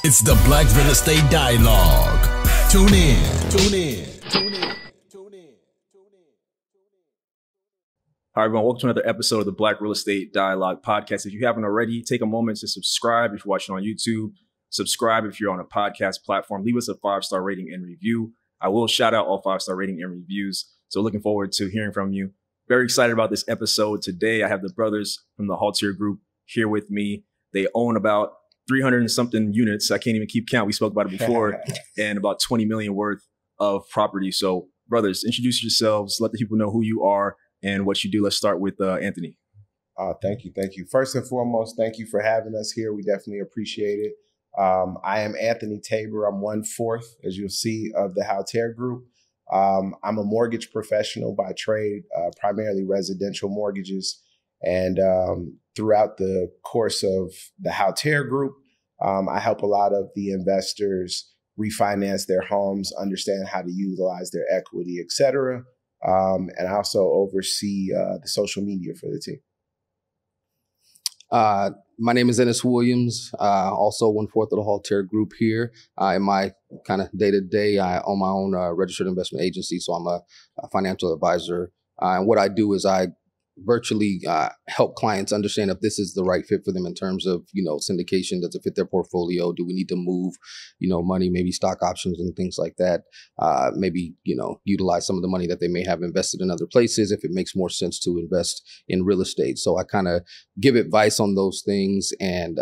It's the Black Real Estate Dialogue. Tune in. Tune in. Tune in. Tune in. Hi, everyone. Welcome to another episode of the Black Real Estate Dialogue podcast. If you haven't already, take a moment to subscribe if you're watching on YouTube. Subscribe if you're on a podcast platform. Leave us a 5-star rating and review. I will shout out all 5-star rating and reviews. So looking forward to hearing from you. Very excited about this episode today. I have the brothers from the Haltere Group here with me. They own about 300 and something units. I can't even keep count. We spoke about it before. And about 20 million worth of property. So brothers, introduce yourselves. Let the people know who you are and what you do. Let's start with Anthony. Thank you. Thank you. First and foremost, thank you for having us here. We definitely appreciate it. I am Anthony Tabor. I'm 1/4, as you'll see, of the Haltere Group. I'm a mortgage professional by trade, primarily residential mortgages. And throughout the course of the Haltere Group, I help a lot of the investors refinance their homes, understand how to utilize their equity, et cetera. And I also oversee the social media for the team. My name is Ennis Williams, also 1/4 of the Haltere Group here. In my kind of day-to-day, I own my own registered investment agency, so I'm a financial advisor. And what I do is I virtually help clients understand if this is the right fit for them in terms of, syndication. Does it fit their portfolio? Do we need to move, money, maybe stock options and things like that? Maybe, utilize some of the money that they may have invested in other places if it makes more sense to invest in real estate. So I kind of give advice on those things and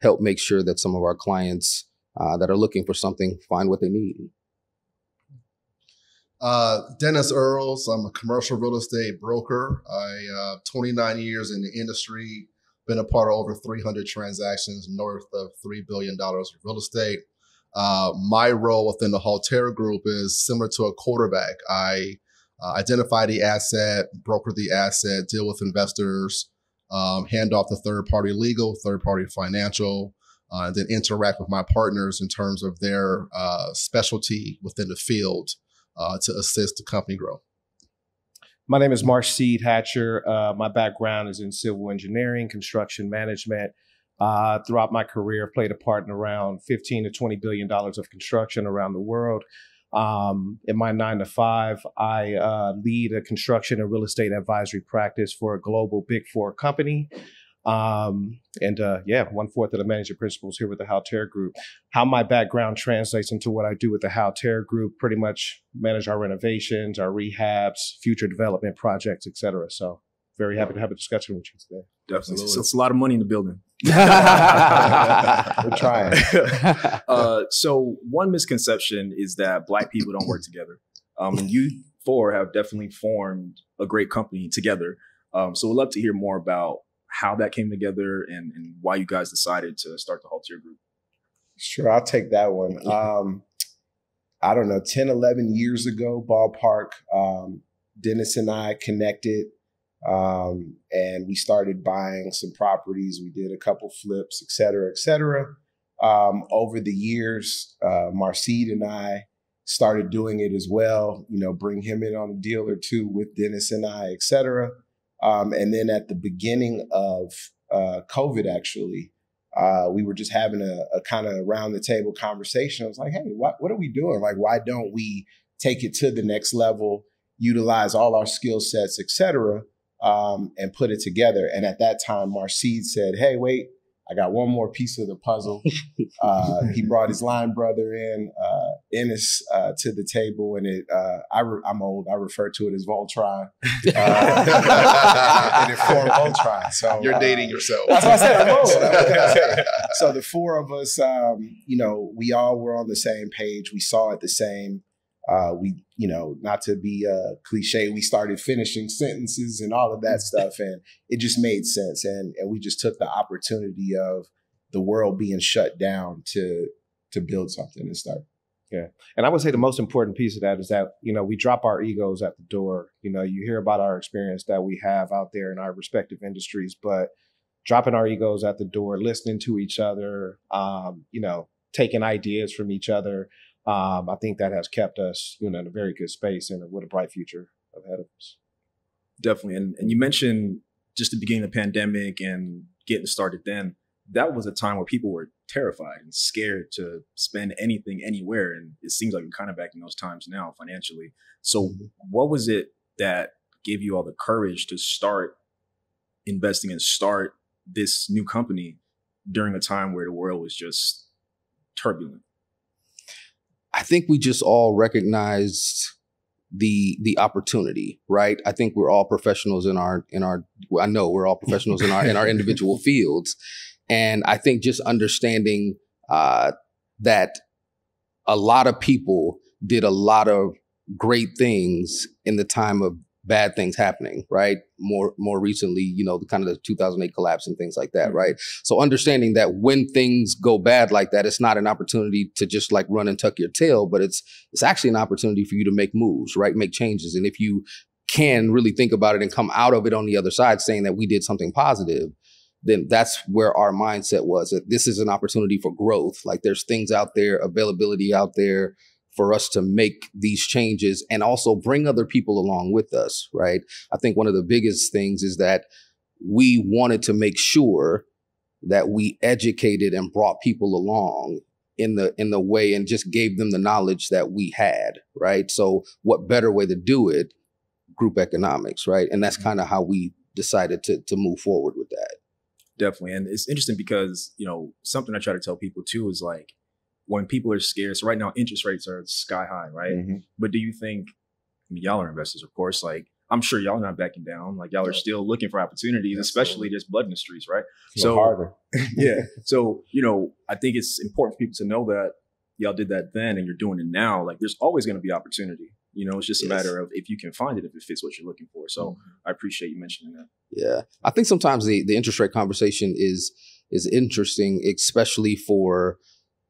help make sure that some of our clients that are looking for something find what they need. Dennis Earls. I'm a commercial real estate broker. I 29 years in the industry, been a part of over 300 transactions, north of $3 billion of real estate. My role within the Haltere Group is similar to a quarterback. I identify the asset, broker the asset, deal with investors, hand off to third-party legal, third-party financial, and then interact with my partners in terms of their specialty within the field. To assist the company grow. My name is Mark Seed Hatcher. My background is in civil engineering, construction management. Throughout my career, I've played a part in around $15 to $20 billion of construction around the world. In my 9-to-5, I lead a construction and real estate advisory practice for a global Big Four company. 1/4 of the managing principals here with the Haltere Group. How my background translates into what I do with the Haltere Group, pretty much manage our renovations, our rehabs, future development projects, et cetera. So very happy to have a discussion with you today. Definitely. So it's a lot of money in the building. We're trying. So one misconception is that Black people don't work together. And you four have definitely formed a great company together. So we'd love to hear more about how that came together and why you guys decided to start the Haltere Group. Sure, I'll take that one. I don't know, 10, 11 years ago, ballpark, Dennis and I connected and we started buying some properties. We did a couple flips, et cetera, et cetera. Over the years, Marcid and I started doing it as well, bring him in on a deal or two with Dennis and I, et cetera. And then at the beginning of COVID, actually, we were just having a kind of around the table conversation. I was like, hey, what are we doing? Like, why don't we take it to the next level, utilize all our skill sets, et cetera, and put it together? And at that time, Marcid said, hey, wait, I got one more piece of the puzzle. He brought his line brother in, Ennis, to the table, and I'm old. I refer to it as Voltron, and it formed Voltron. So You're dating yourself. That's what I said. I'm old. So the four of us, we all were on the same page. We saw it the same. Not to be cliche, we started finishing sentences and all of that stuff, and it just made sense. And we just took the opportunity of the world being shut down to build something and start. Yeah. And I would say the most important piece of that is that, we drop our egos at the door. You hear about our experience that we have out there in our respective industries, but dropping our egos at the door, listening to each other, taking ideas from each other. I think that has kept us, in a very good space and with a bright future ahead of us. Definitely. And you mentioned just the beginning of the pandemic and getting started then. that was a time where people were terrified and scared to spend anything anywhere. And it seems like we're kind of back in those times now financially. So what was it that gave you all the courage to start investing and start this new company during a time where the world was just turbulent? I think we just all recognized the opportunity, right? I think we're all professionals I know we're all professionals in our individual fields. And I think just understanding that a lot of people did a lot of great things in the time of bad things happening, right? More recently, the kind of the 2008 collapse and things like that, right? So understanding that when things go bad like that, it's not an opportunity to just like run and tuck your tail, but it's actually an opportunity for you to make moves, right? Make changes. And if you can really think about it and come out of it on the other side saying that we did something positive, then that's where our mindset was, that this is an opportunity for growth. Like there's things out there, availability out there for us to make these changes and also bring other people along with us, right? I think one of the biggest things is that we wanted to make sure that we educated and brought people along in the way and just gave them the knowledge that we had, right? So what better way to do it? Group economics, right? And that's kind of how we decided to move forward with that. Definitely. And it's interesting because, something I try to tell people too is like, when people are scared, so right now interest rates are sky high, right? But do you think, y'all are investors, of course, like I'm sure y'all not backing down, like y'all are still looking for opportunities, especially there's blood in the streets, right? So harder. Yeah. So, I think it's important for people to know that y'all did that then and you're doing it now. Like there's always going to be opportunity. It's just a matter of if you can find it, if it fits what you're looking for. So I appreciate you mentioning that. Yeah. I think sometimes the interest rate conversation is interesting, especially for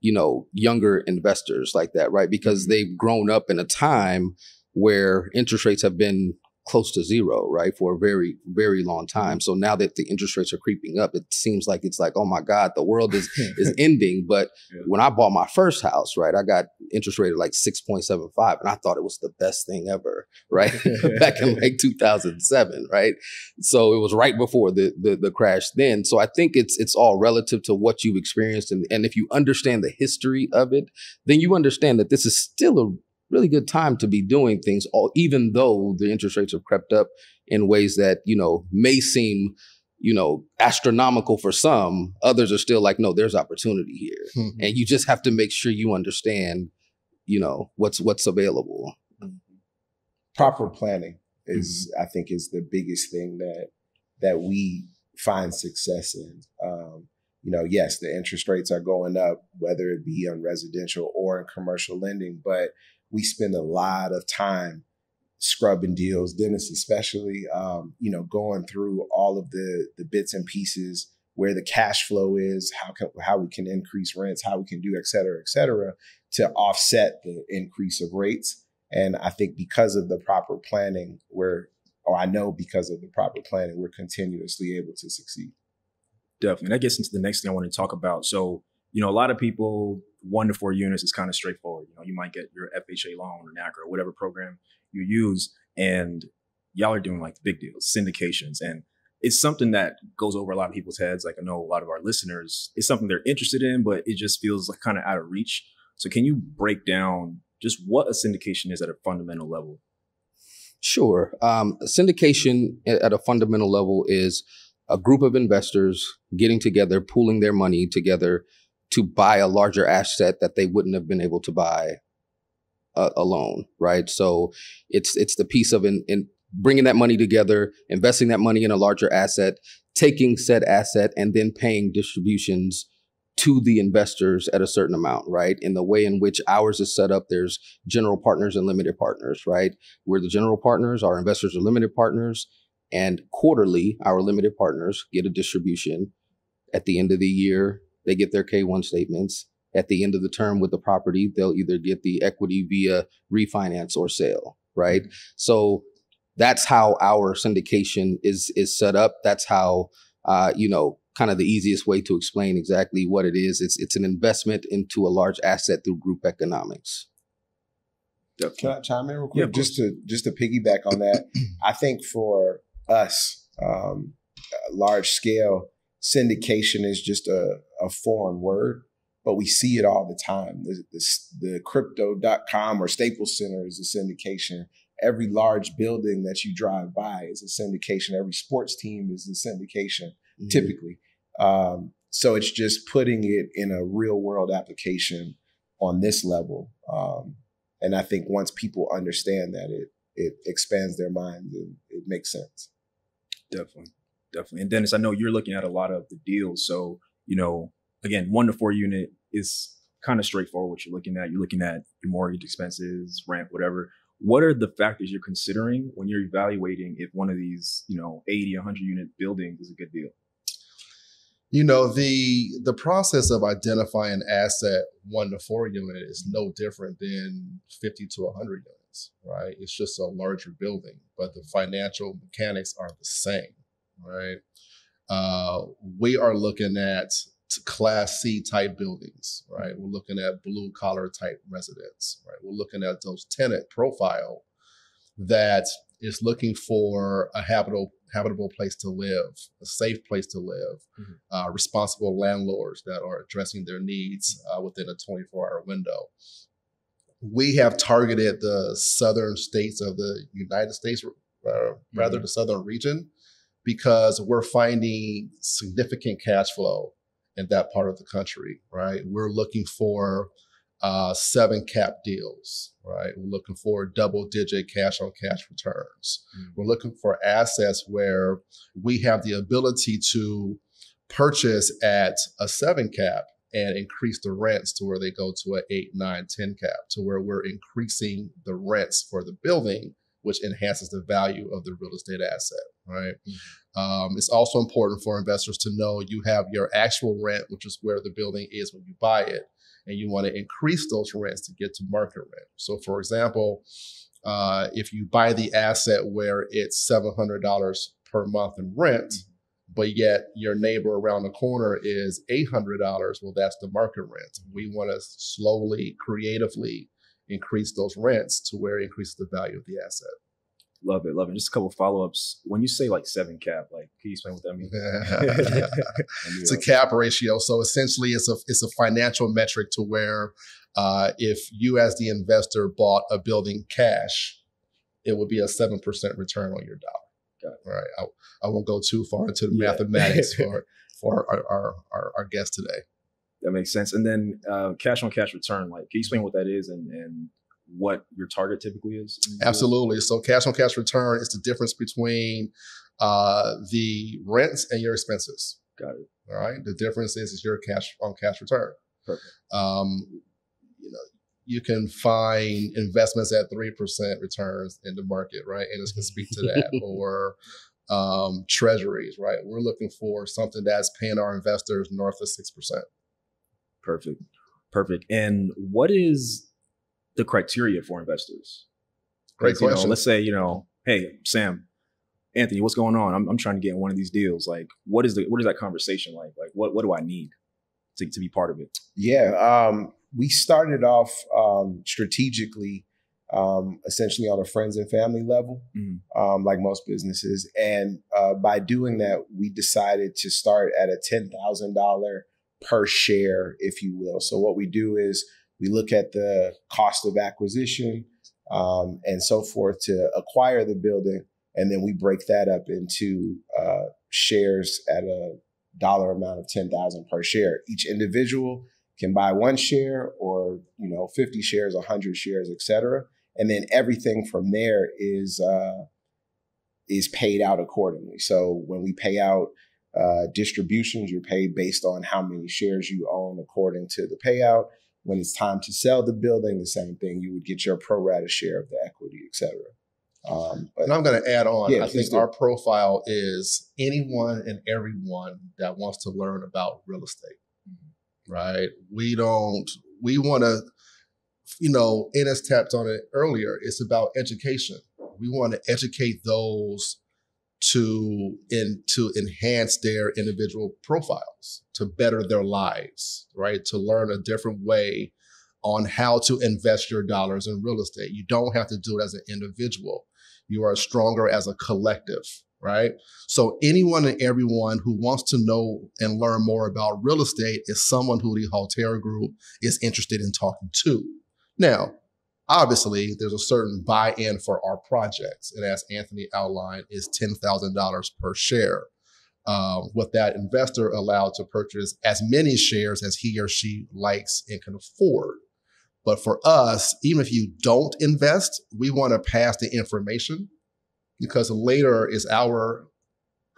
younger investors like that, right? Because they've grown up in a time where interest rates have been close to zero, right? For a very, very long time. So now that the interest rates are creeping up, it seems like it's like, oh my God, the world is ending. But when I bought my first house, right, I got interest rate at like 6.75 and I thought it was the best thing ever, right? Back in like 2007, right? So it was right before the crash then. So I think it's all relative to what you've experienced. And if you understand the history of it, then you understand that this is still a really good time to be doing things, even though the interest rates have crept up in ways that, may seem, astronomical for some. Others are still like, no, there's opportunity here. And you just have to make sure you understand, what's available. Proper planning is, I think, is the biggest thing that we find success in. Yes, the interest rates are going up, whether it be on residential or in commercial lending, but we spend a lot of time scrubbing deals, Dennis especially, going through all of the bits and pieces, where the cash flow is, how we can increase rents, how we can do et cetera, to offset the increase of rates. And I think because of the proper planning, we're continuously able to succeed. Definitely. That gets into the next thing I want to talk about. So, a lot of people, 1 to 4 units is kind of straightforward. You might get your FHA loan or NACA or whatever program you use, and y'all are doing like the big deals, syndications. And it's something that goes over a lot of people's heads. Like I know a lot of our listeners, it's something they're interested in, but it just feels like kind of out of reach. So can you break down just what a syndication is at a fundamental level? Sure. A syndication at a fundamental level is a group of investors getting together, pooling their money together to buy a larger asset that they wouldn't have been able to buy alone, right? So it's the piece of in bringing that money together, investing that money in a larger asset, taking said asset, and then paying distributions to the investors at a certain amount, right? In the way in which ours is set up, there's general partners and limited partners, right? We're the general partners, our investors are limited partners, and quarterly, our limited partners get a distribution. At the end of the year, they get their K-1 statements. At the end of the term with the property, they'll either get the equity via refinance or sale, right? So that's how our syndication is set up. That's how, kind of the easiest way to explain exactly what it is. It's an investment into a large asset through group economics. Can I chime in real quick? Yeah, just to piggyback on that, I think for us, large scale syndication is just a foreign word, but we see it all the time. The crypto.com or Staples Center is a syndication. Every large building that you drive by is a syndication. Every sports team is a syndication, typically. So it's just putting it in a real world application on this level. And I think once people understand that, it expands their minds and it makes sense. Definitely. And Dennis, I know you're looking at a lot of the deals. So, again, 1 to 4 unit is kind of straightforward what you're looking at. You're looking at your mortgage expenses, rent, whatever. What are the factors you're considering when you're evaluating if one of these, 80, 100 unit buildings is a good deal? The process of identifying an asset 1 to 4 unit is no different than 50 to 100 units, right? It's just a larger building, but the financial mechanics are the same, right? We are looking at Class C type buildings, right? We're looking at blue collar type residents, right? We're looking at those tenant profile that is looking for a habitable place to live, a safe place to live, responsible landlords that are addressing their needs within a 24-hour window. We have targeted the southern states of the United States, rather the southern region, because we're finding significant cash flow in that part of the country, right? We're looking for 7 cap deals, right? We're looking for double-digit cash-on-cash returns. We're looking for assets where we have the ability to purchase at a 7 cap and increase the rents to where they go to an 8, 9, 10 cap, to where we're increasing the rents for the building, which enhances the value of the real estate asset, right? It's also important for investors to know you have your actual rent, which is where the building is when you buy it, and you want to increase those rents to get to market rent. So for example, if you buy the asset where it's $700 per month in rent, but yet your neighbor around the corner is $800, well, that's the market rent. We want to slowly, creatively increase those rents to where it increases the value of the asset. Love it. Just a couple of follow-ups. When you say like 7 cap, can you explain what that means? It's a cap ratio. So essentially it's a financial metric to where if you as the investor bought a building cash, it would be a 7% return on your dollar. Got it. Right. I won't go too far into the mathematics for our guest today. That makes sense. And then cash on cash return, can you explain what that is and what your target typically is? Absolutely. So cash on cash return is the difference between the rents and your expenses. Got it. All right. The difference is your cash on cash return. Perfect. You can find investments at 3% returns in the market, right? And it's going to speak to that. Or treasuries, right? We're looking for something that's paying our investors north of 6%. Perfect. And what is the criteria for investors? Great question. Let's say, hey, Sam, Anthony, what's going on? I'm trying to get in one of these deals. What is that conversation like? What do I need to be part of it? Yeah. We started off strategically, essentially on a friends and family level, like most businesses. And by doing that, we decided to start at a $10,000 per share, if you will. So what we do is we look at the cost of acquisition and so forth to acquire the building. And then we break that up into shares at a dollar amount of $10,000 per share. Each individual can buy 1 share or, 50 shares, 100 shares, et cetera. And then everything from there is paid out accordingly. So when we pay out distributions, you're paid based on how many shares you own according to the payout. When it's time to sell the building, the same thing. You would get your pro rata share of the equity, et cetera. And I'm going to add on, I think our profile is anyone and everyone that wants to learn about real estate, right? We want to, Ennis tapped on it earlier. It's about education. We want to educate those to enhance their individual profiles, to better their lives, right? To learn a different way on how to invest your dollars in real estate. You don't have to do it as an individual. You are stronger as a collective, right? So anyone and everyone who wants to know and learn more about real estate is someone who the Haltere Group is interested in talking to. Now, obviously, there's a certain buy-in for our projects. And as Anthony outlined, is $10,000 per share. With that investor allowed to purchase as many shares as he or she likes and can afford. But for us, even if you don't invest, we want to pass the information, because later is our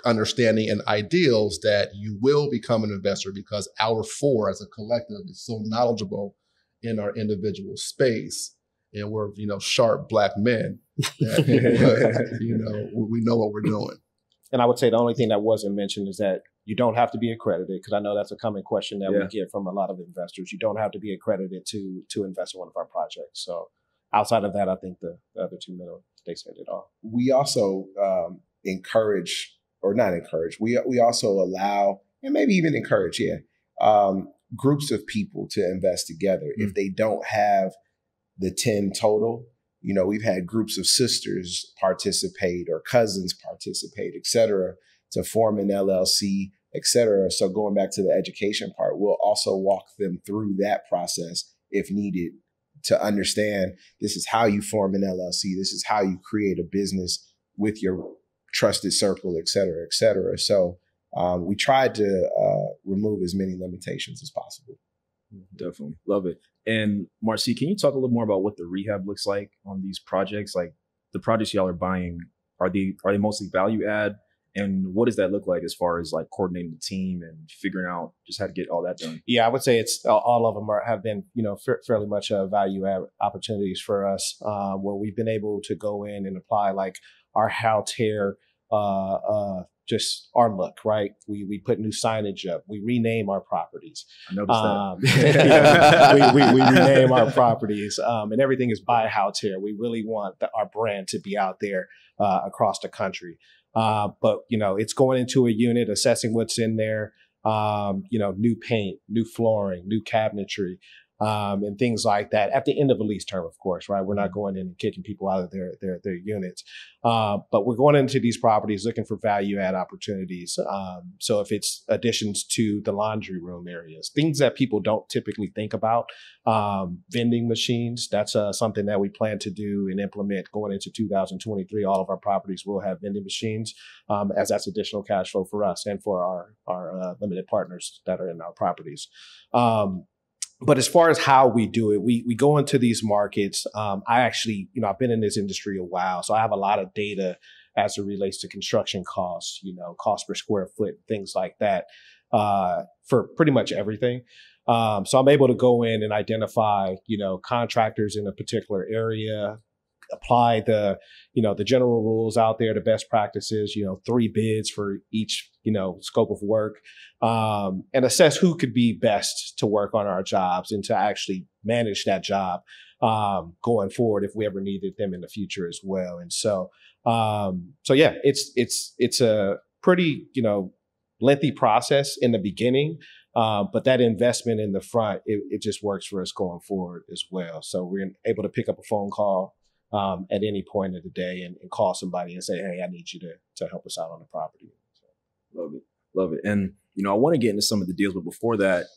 understanding and ideals that you will become an investor, because our four as a collective is so knowledgeable in our individual space. And we're, sharp Black men that, we know what we're doing. And I would say the only thing that wasn't mentioned is that you don't have to be accredited, because I know that's a common question that we get from a lot of investors. You don't have to be accredited to invest in one of our projects. So outside of that, I think the other two men, they said it all. We also encourage, or not encourage, we also allow, and maybe even encourage, groups of people to invest together. If they don't have the 10 total, we've had groups of sisters participate or cousins participate, et cetera, to form an LLC, et cetera. So going back to the education part, we'll also walk them through that process if needed to understand this is how you form an LLC. This is how you create a business with your trusted circle, et cetera, et cetera. So we tried to remove as many limitations as possible. Definitely. Love it. And Marcy, can you talk a little more about what the rehab looks like on these projects? Like the projects y'all are buying, are they mostly value add? And what does that look like as far as like coordinating the team and figuring out just how to get all that done? Yeah, I would say it's all of them have been, fairly much value add opportunities for us, where we've been able to go in and apply like our Haltere, just our look, right? We put new signage up. We rename our properties. I noticed that. we rename our properties, and everything is by Haltere. We really want our brand to be out there across the country. But it's going into a unit, assessing what's in there. New paint, new flooring, new cabinetry, and things like that at the end of a lease term, of course, right? We're not going in and kicking people out of their units. But we're going into these properties looking for value add opportunities. So if it's additions to the laundry room areas, things that people don't typically think about, vending machines, that's something that we plan to do and implement going into 2023. All of our properties will have vending machines, as that's additional cash flow for us and for our limited partners that are in our properties. But as far as how we do it, we go into these markets. I actually, I've been in this industry a while, so I have a lot of data as it relates to construction costs, cost per square foot, things like that, for pretty much everything. So I'm able to go in and identify, contractors in a particular area, apply the general rules out there, the best practices, 3 bids for each, scope of work, and assess who could be best to work on our jobs and to actually manage that job, going forward if we ever needed them in the future as well. And so yeah, it's a pretty, lengthy process in the beginning. But that investment in the front, it just works for us going forward as well. So we're able to pick up a phone call at any point of the day and call somebody and say, hey, I need you to help us out on the property. So, love it. And, I want to get into some of the deals, but before that,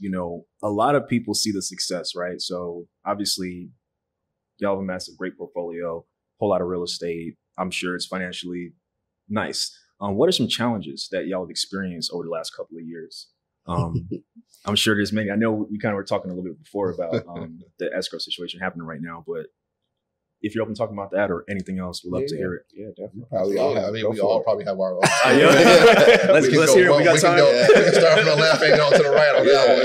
a lot of people see the success, right? So obviously y'all have amassed a great portfolio, whole lot of real estate. I'm sure it's financially nice. What are some challenges that y'all have experienced over the last couple of years? I'm sure there's many. I know we kind of were talking a little bit before about the escrow situation happening right now, but if you're open to talking about that or anything else, we'd love to hear it. Yeah, definitely. Probably we all probably have our own. Let's hear it. We got time. We can start from the left and go to the right on that one.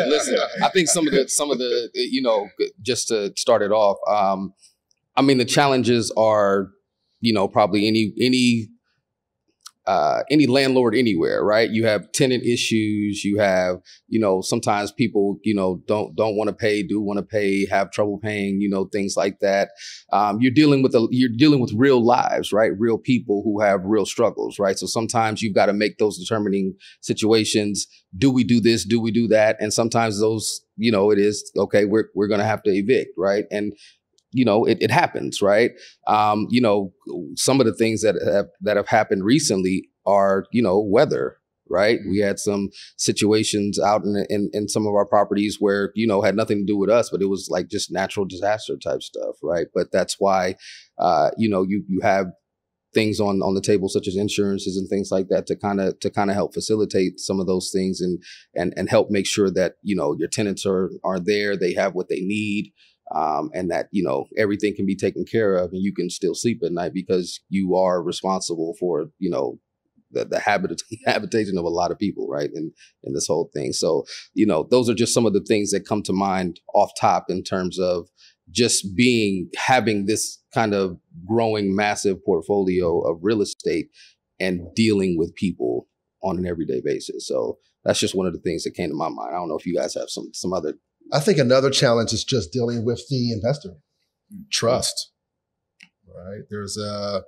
Listen. I think some of the, just to start it off, the challenges are, probably any landlord anywhere, right? You have tenant issues. You have, sometimes people, don't want to pay, do want to pay, have trouble paying, things like that. You're dealing with real lives, right? Real people who have real struggles, right? So sometimes you've got to make those determining situations. Do we do this? Do we do that? And sometimes those, it is, okay, we're going to have to evict, right? And it happens, right? Some of the things that have happened recently are, weather, right? We had some situations out in some of our properties where, had nothing to do with us, but it was like just natural disaster type stuff, right? But that's why, you have things on the table such as insurances and things like that to kind of help facilitate some of those things and help make sure that, your tenants are there, they have what they need. And that, everything can be taken care of and you can still sleep at night because you are responsible for, the habitation of a lot of people, right? In this whole thing. So, those are just some of the things that come to mind off top in terms of just having this kind of growing massive portfolio of real estate and dealing with people on an everyday basis. So that's just one of the things that came to my mind. I don't know if you guys have some other. I think another challenge is just dealing with the investor. Trust, right? There's a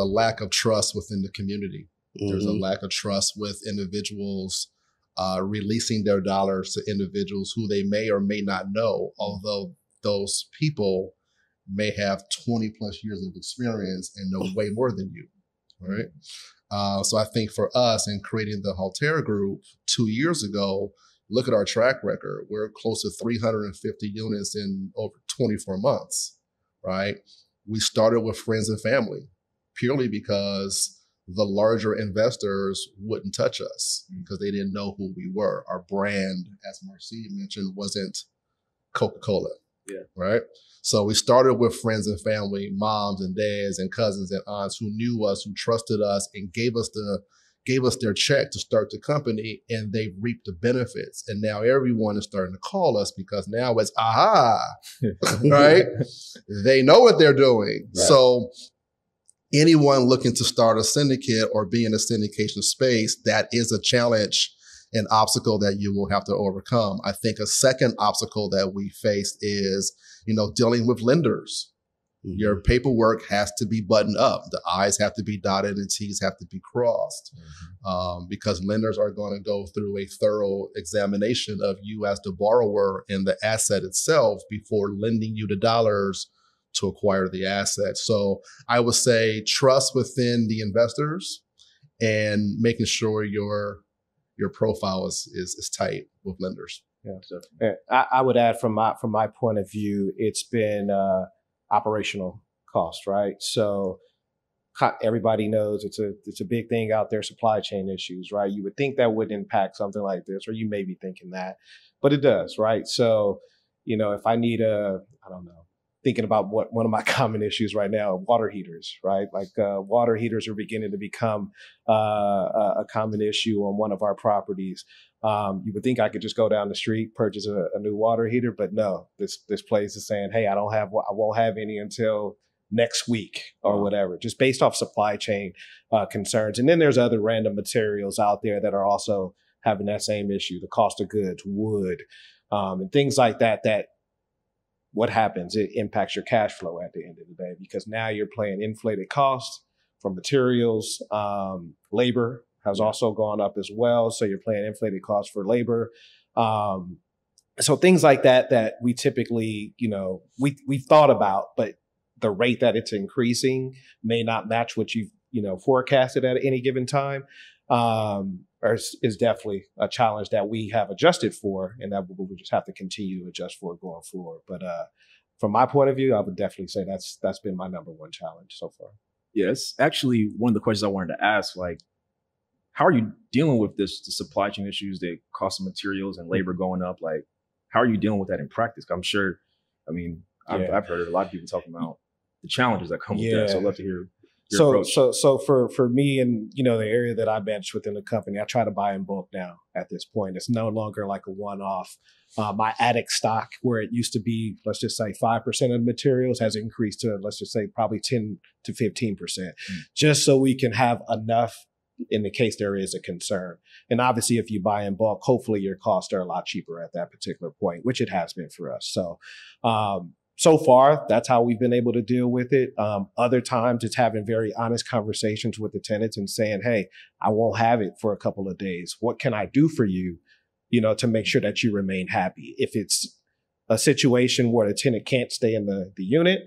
lack of trust within the community. There's a lack of trust with individuals releasing their dollars to individuals who they may or may not know, although those people may have 20 plus years of experience and know way more than you, right? So I think for us in creating the Haltere Group 2 years ago, look at our track record. We're close to 350 units in over 24 months, right? We started with friends and family purely because the larger investors wouldn't touch us because they didn't know who we were. Our brand, as Marcia mentioned, wasn't Coca-Cola, right? So we started with friends and family, moms and dads and cousins and aunts who knew us, who trusted us and gave us their check to start the company, and they reaped the benefits. And now everyone is starting to call us because now it's right? They know what they're doing. Right. So anyone looking to start a syndicate or be in a syndication space, that is a challenge, an obstacle that you will have to overcome. I think a second obstacle that we face is, dealing with lenders. Your paperwork has to be buttoned up. The I's have to be dotted and T's have to be crossed because lenders are going to go through a thorough examination of you as the borrower and the asset itself before lending you the dollars to acquire the asset. So I would say trust within the investors and making sure your profile is tight with lenders. Yeah. I would add from my point of view, it's been operational cost, right? So everybody knows it's a big thing out there, supply chain issues, right? You would think that wouldn't impact something like this, or you may be thinking that, but it does, right? So, if I need thinking about what one of my common issues right now, water heaters, right? Like water heaters are beginning to become a common issue on one of our properties. You would think I could just go down the street, purchase a new water heater, but no, this place is saying, hey, I won't have any until next week or whatever, just based off supply chain concerns. And then there's other random materials out there that are also having that same issue, the cost of goods, wood, and things like that what happens? It impacts your cash flow at the end of the day because now you're paying inflated costs for materials. Labor has also gone up as well. So you're paying inflated costs for labor. So things like that we typically, we've thought about, but the rate that it's increasing may not match what you've, forecasted at any given time. Is definitely a challenge that we have adjusted for and that we just have to continue to adjust for going forward. But from my point of view, I would definitely say that's been my number one challenge so far. Yeah, it's actually one of the questions I wanted to ask. Like, how are you dealing with the supply chain issues, the cost of materials and labor going up? Like, how are you dealing with that in practice? I'm sure, I've heard a lot of people talking about the challenges that come with that. So I'd love to hear your approach. So for me and, the area that I manage within the company, I try to buy in bulk now at this point. It's no longer like a one-off. My attic stock, where it used to be, let's just say 5% of the materials, has increased to, let's just say, probably 10 to 15%, just so we can have enough in the case there is a concern. And obviously, if you buy in bulk, hopefully your costs are a lot cheaper at that particular point, which it has been for us. So far, that's how we've been able to deal with it. Other times, it's having very honest conversations with the tenants and saying, hey, I won't have it for a couple of days. What can I do for you, to make sure that you remain happy? If it's a situation where the tenant can't stay in the unit,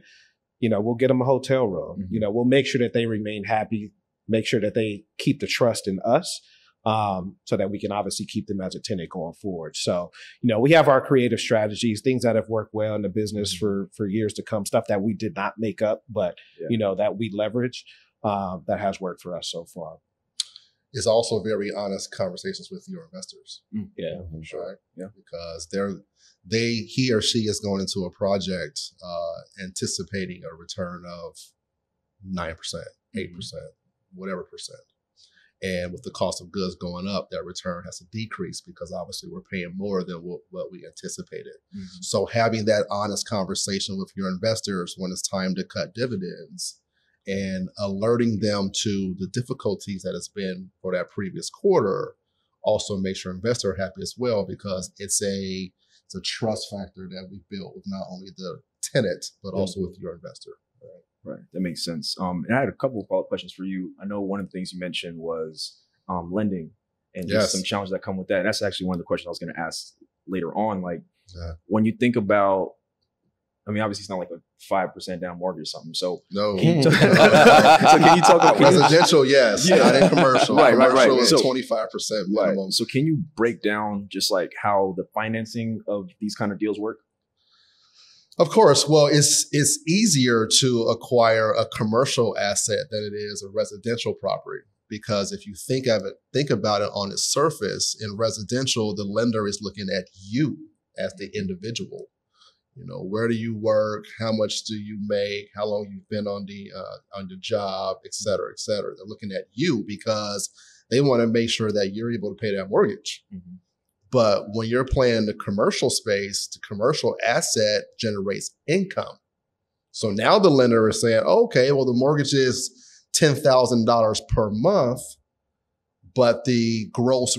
we'll get them a hotel room. Mm-hmm. We'll make sure that they remain happy, make sure that they keep the trust in us, so that we can obviously keep them as a tenant going forward. So, we have our creative strategies, things that have worked well in the business for years to come, stuff that we did not make up, but, that we leverage, that has worked for us so far. It's also very honest conversations with your investors. Yeah, for sure. Right? Yeah. Because he or she is going into a project anticipating a return of 9%, 8%, whatever percent. And with the cost of goods going up, that return has to decrease because obviously we're paying more than what we anticipated. Mm-hmm. So having that honest conversation with your investors when it's time to cut dividends and alerting them to the difficulties that it's been for that previous quarter also makes your investor happy as well, because it's a trust factor that we built with not only the tenant, but also with your investor. Right. That makes sense. And I had a couple of follow-up questions for you. I know one of the things you mentioned was lending and just some challenges that come with that. And that's actually one of the questions I was going to ask later on. Like when you think about, obviously it's not like a 5% down mortgage or something. So no. Can you talk about residential? Yes, not in commercial. Right. Commercial is So 25% minimum. Right. So can you break down just like how the financing of these kind of deals work? Of course. Well, it's easier to acquire a commercial asset than it is a residential property, because if you think about it on its surface, in residential, the lender is looking at you as the individual. Where do you work? How much do you make? How long you've been on the job, et cetera, et cetera. They're looking at you because they want to make sure that you're able to pay that mortgage. Mm-hmm. But when you're playing the commercial space, the commercial asset generates income. So now the lender is saying, okay, well, the mortgage is $10,000 per month, but the gross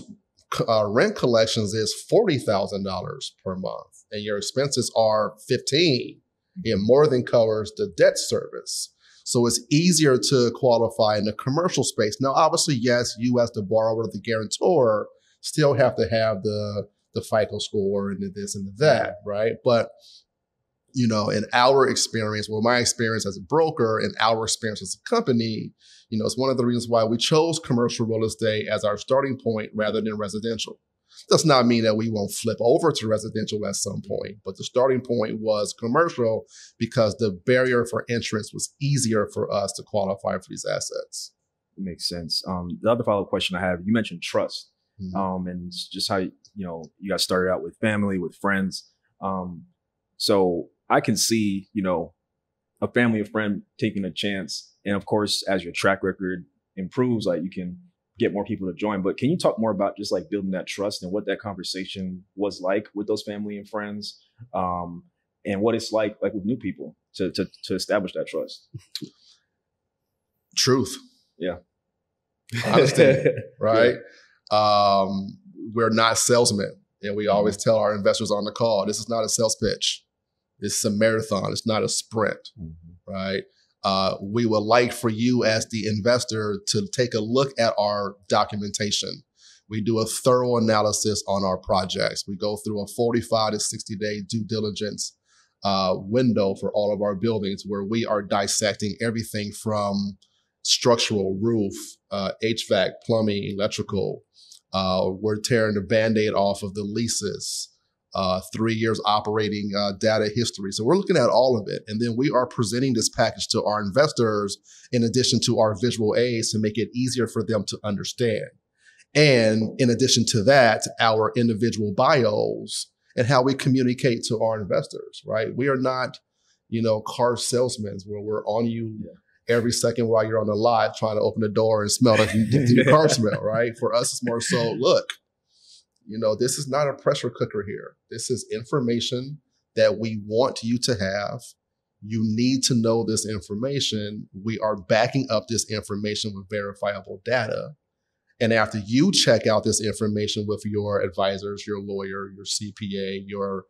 rent collections is $40,000 per month, and your expenses are $15,000. It more than covers the debt service. So it's easier to qualify in the commercial space. Now, obviously, yes, you as the borrower, the guarantor, still have to have the FICO score and the this and the that, right? But, in our experience, my experience as a broker and our experience as a company, it's one of the reasons why we chose commercial real estate as our starting point rather than residential. Does not mean that we won't flip over to residential at some point, but the starting point was commercial because the barrier for entrance was easier for us to qualify for these assets. It makes sense. The other follow-up question I have, you mentioned trust. Mm-hmm. And just how, you guys started out with family, with friends. So I can see, a family or friend taking a chance. And of course, as your track record improves, like you can get more people to join. But can you talk more about just like building that trust and what that conversation was like with those family and friends? And what it's like with new people to establish that trust? Truth. Yeah. Honesty, right? Yeah. We're not salesmen. And we always tell our investors on the call, this is not a sales pitch. It's a marathon. It's not a sprint, right? We would like for you as the investor to take a look at our documentation. We do a thorough analysis on our projects. We go through a 45 to 60-day due diligence window for all of our buildings, where we are dissecting everything from structural, roof, HVAC, plumbing, electrical. We're tearing the Band-Aid off of the leases, 3 years operating data history. So we're looking at all of it. And then we are presenting this package to our investors in addition to our visual aids to make it easier for them to understand. And in addition to that, our individual bios and how we communicate to our investors, right? We are not, car salesmen where we're on you every second while you're on the lot trying to open the door and smell the car smell, right? For us, it's more so, look, this is not a pressure cooker here. This is information that we want you to have. You need to know this information. We are backing up this information with verifiable data. And after you check out this information with your advisors, your lawyer, your CPA, your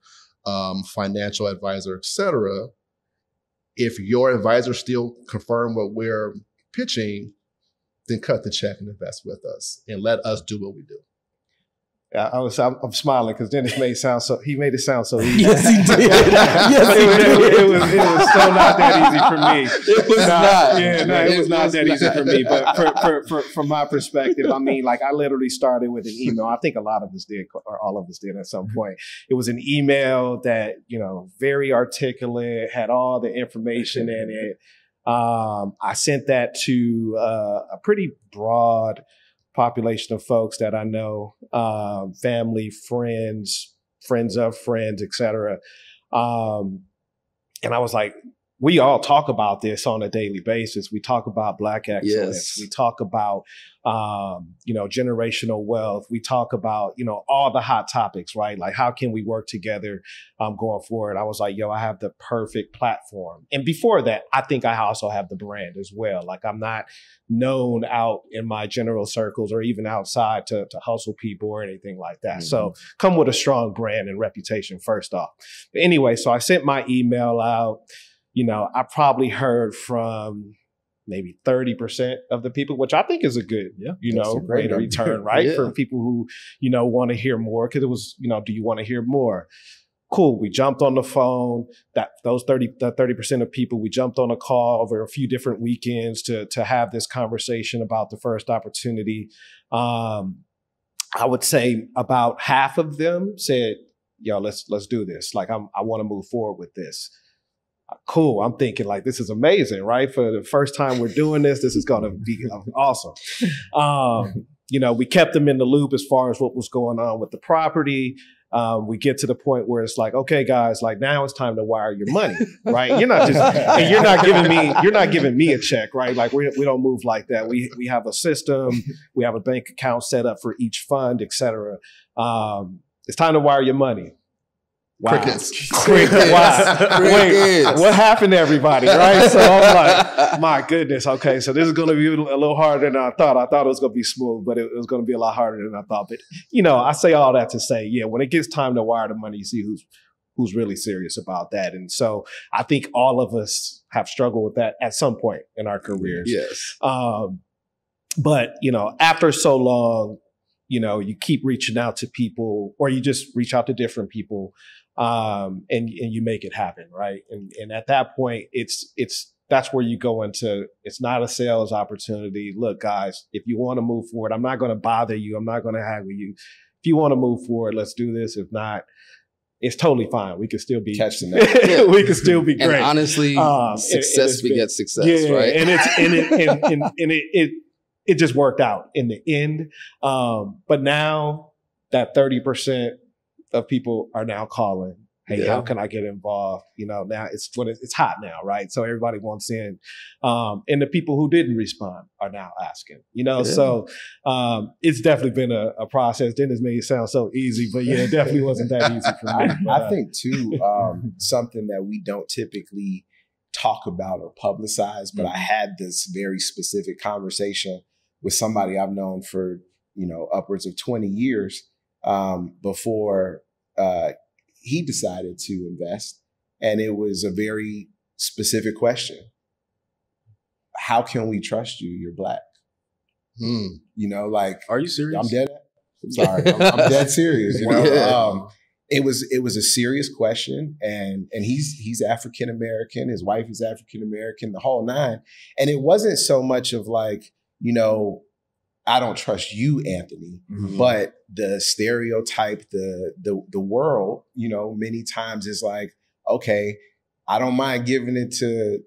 financial advisor, et cetera, if your advisors still confirm what we're pitching, then cut the check and invest with us and let us do what we do. I'm smiling because Dennis he made it sound so easy. Yes, he did. It was so not that easy for me. It was not. Yeah, no, it was not that easy for me. But from my perspective, I mean, like I literally started with an email. I think a lot of us did, or all of us did at some point. It was an email that, very articulate, had all the information in it. I sent that to a pretty broad population of folks that I know, family, friends of friends, etc. And I was like, we all talk about this on a daily basis. We talk about Black excellence. Yes. We talk about, generational wealth. We talk about, all the hot topics, right? Like, how can we work together going forward? I was like, I have the perfect platform. And before that, I think I also have the brand as well. Like, I'm not known out in my general circles or even outside to hustle people or anything like that. Mm-hmm. So come with a strong brand and reputation first off. But anyway, so I sent my email out. I probably heard from maybe 30% of the people, which I think is a good, rate of return, right? For people who, want to hear more. Because it was, do you want to hear more? Cool. We jumped on the phone. Those 30% of people, we jumped on a call over a few different weekends to have this conversation about the first opportunity. I would say about half of them said, let's do this. Like, I want to move forward with this. Cool. I'm thinking like, this is amazing, right? For the first time we're doing this is going to be awesome. We kept them in the loop as far as what was going on with the property. We get to the point where it's like, okay, guys, like now it's time to wire your money, right? You're not giving me a check, right? Like we don't move like that. We have a system. We have a bank account set up for each fund, et cetera. It's time to wire your money. Wow. Crickets. Wow. Wait, what happened to everybody, right? So I'm like, my goodness. Okay, so this is going to be a little harder than I thought. I thought it was going to be smooth, but it was going to be a lot harder than I thought. But, I say all that to say, when it gets time to wire the money, you see who's really serious about that. And so I think all of us have struggled with that at some point in our careers. Yes. But, after so long, you keep reaching out to people, or you just reach out to different people. And you make it happen, right? And at that point, that's where you go into, it's not a sales opportunity. Look, guys, if you want to move forward, I'm not going to bother you. I'm not going to haggle you. If you want to move forward, let's do this. If not, it's totally fine. We can still be catching that. We can still be great. And honestly, success begets success, right? And it just worked out in the end. But now that 30% of people are now calling, hey, how can I get involved? Now it's hot now, right? So everybody wants in. And the people who didn't respond are now asking, so it's definitely been a process. Dennis made it sound so easy, but it definitely wasn't that easy for me. I think too, something that we don't typically talk about or publicize, but I had this very specific conversation with somebody I've known for, upwards of 20 years. Before he decided to invest. And it was a very specific question. How can we trust you? You're Black. Are you serious? I'm dead. Sorry, I'm dead serious. It was a serious question, and he's African American. His wife is African American. The whole nine. And it wasn't so much of like, I don't trust you, Anthony, but the stereotype, the world, many times is like, okay, I don't mind giving it to,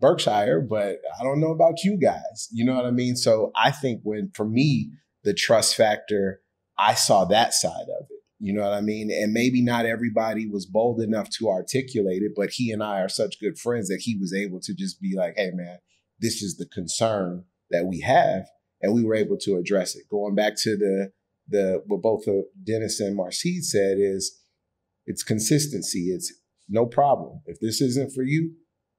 Berkshire, but I don't know about you guys. You know what I mean? So I think for me, the trust factor, I saw that side of it. You know what I mean? And maybe not everybody was bold enough to articulate it, but he and I are such good friends that he was able to just be like, hey, man, this is the concern that we have. And we were able to address it. Going back to what both Dennis and Marcide said is, it's consistency. It's no problem. If this isn't for you,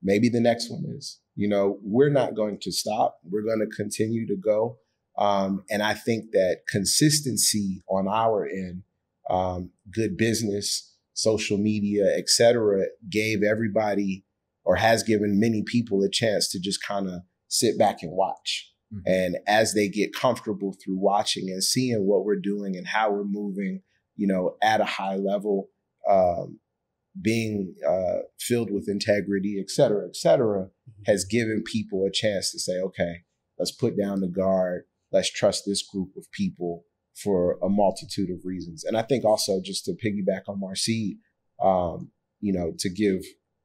maybe the next one is. We're not going to stop. We're going to continue to go. And I think that consistency on our end, good business, social media, et cetera, gave everybody, or has given many people, a chance to just kind of sit back and watch. Mm-hmm. And as they get comfortable through watching and seeing what we're doing and how we're moving, at a high level, being filled with integrity, et cetera, has given people a chance to say, okay, let's put down the guard. Let's trust this group of people for a multitude of reasons. And I think also, just to piggyback on Marcy, to give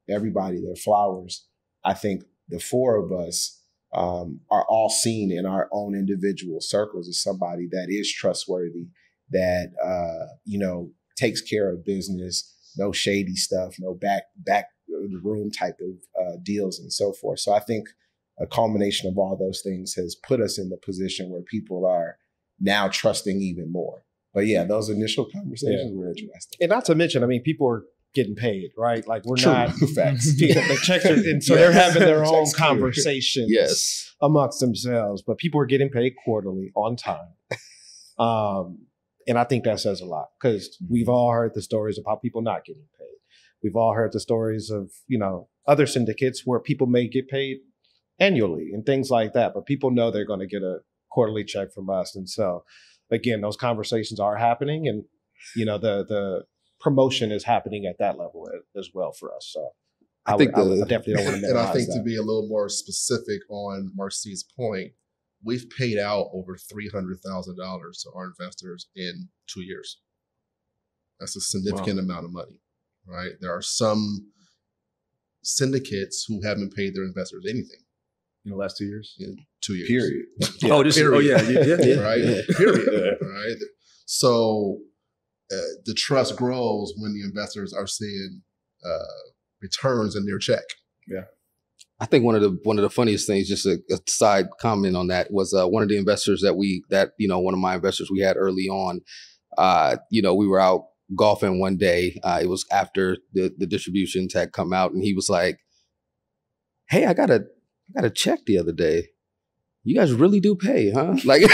everybody their flowers, I think the four of us are all seen in our own individual circles as somebody that is trustworthy, that, takes care of business, no shady stuff, no back of the room type of deals and so forth. So I think a culmination of all those things has put us in the position where people are now trusting even more. But yeah, those initial conversations were interesting. And not to mention, people are getting paid, right? Like we're True. not Facts. the checks are, and so they're having their own conversations amongst themselves. But people are getting paid quarterly on time. And I think that says a lot, because we've all heard the stories of how people not getting paid. We've all heard the stories of, other syndicates where people may get paid annually and things like that, but people know they're going to get a quarterly check from us. And so, again, those conversations are happening, and, the promotion is happening at that level as well for us. So I definitely don't want to minimize And I think that. To be a little more specific on Marcy's point, we've paid out over $300,000 to our investors in 2 years. That's a significant amount of money, right? There are some syndicates who haven't paid their investors anything In the last 2 years? in 2 years. Period. Period. Right? Yeah. Period. Right? So the trust grows when the investors are seeing returns in their check. Yeah. I think one of the funniest things, just a side comment on that, was one of the investors one of my investors we had early on. We were out golfing one day. It was after the distributions had come out, and he was like, "Hey, I got a check the other day. You guys really do pay, huh?" Like it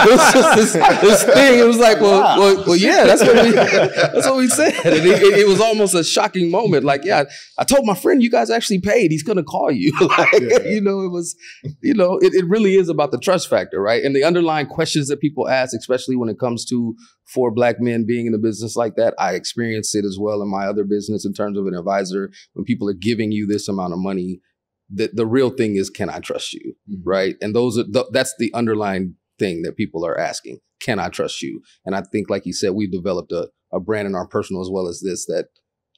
was just this thing. It was like, well, yeah, that's what we said. And it was almost a shocking moment. Like, yeah, I told my friend you guys actually paid. He's gonna call you. It was, it really is about the trust factor, right? And the underlying questions that people ask, especially when it comes to 4 Black men being in a business like that. I experienced it as well in my other business in terms of an advisor. When people are giving you this amount of money, the real thing is, can I trust you, right? And that's the underlying thing that people are asking. Can I trust you? And I think, like you said, we've developed a brand in our personal as well as this that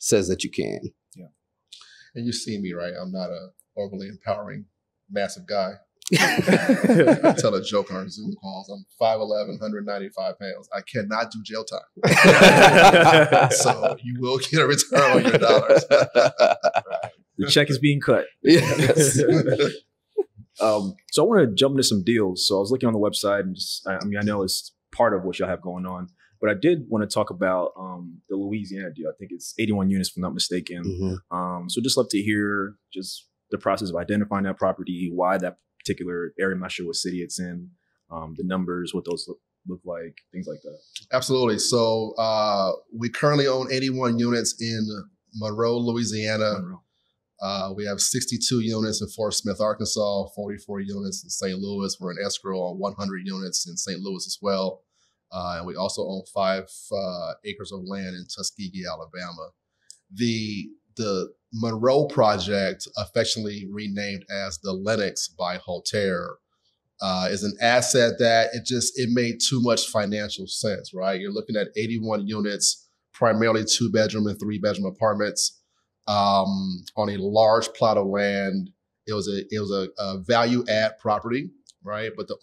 says that you can. Yeah. And you see me, right? I'm not a overly empowering, massive guy. I tell a joke on our Zoom calls. I'm 5'11", 195 pounds. I cannot do jail time. So you will get a return on your dollars. The check is being cut. Yes. So I want to jump into some deals. So I was looking on the website, and I know it's part of what y'all have going on, but I did want to talk about the Louisiana deal. I think it's 81 units, if I'm not mistaken. So just love to hear just the process of identifying that property, why that particular area. I'm not sure what city it's in, the numbers, what those look like, things like that. Absolutely. So we currently own 81 units in Monroe, Louisiana. We have 62 units in Fort Smith, Arkansas, 44 units in St. Louis. We're in escrow on 100 units in St. Louis as well. And we also own 5 acres of land in Tuskegee, Alabama. The Monroe project, affectionately renamed as the Lennox by Haltere, is an asset that it made too much financial sense, right? You're looking at 81 units, primarily 2-bedroom and 3-bedroom apartments. On a large plot of land. It was a value add property, right? But the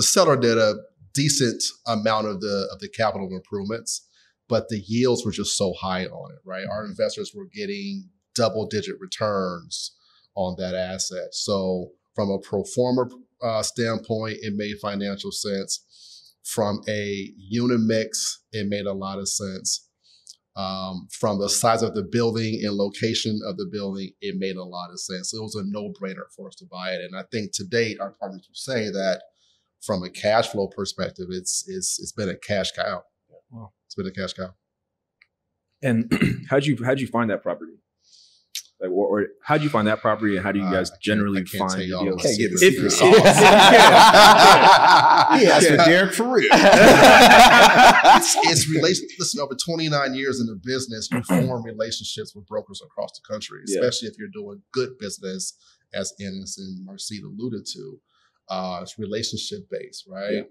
seller did a decent amount of the capital improvements, but the yields were just so high on it, right? Our investors were getting double-digit returns on that asset. So from a pro forma standpoint, it made financial sense. From a unit mix, it made a lot of sense. From the size of the building and location of the building, it made a lot of sense. It was a no-brainer for us to buy it. And I think to date, our partners would say that from a cash flow perspective, it's been a cash cow. Wow. It's been a cash cow. And how'd you find that property? or how do you find that property, and how do you guys generally find tell the y'all deals? the Can't get the secret secret sauce. He asked for Derek for real. It's relations. Listen, over 29 years in the business, you form relationships with brokers across the country, especially if you're doing good business, as Ennis and Marcel alluded to. It's relationship based, right? Yeah.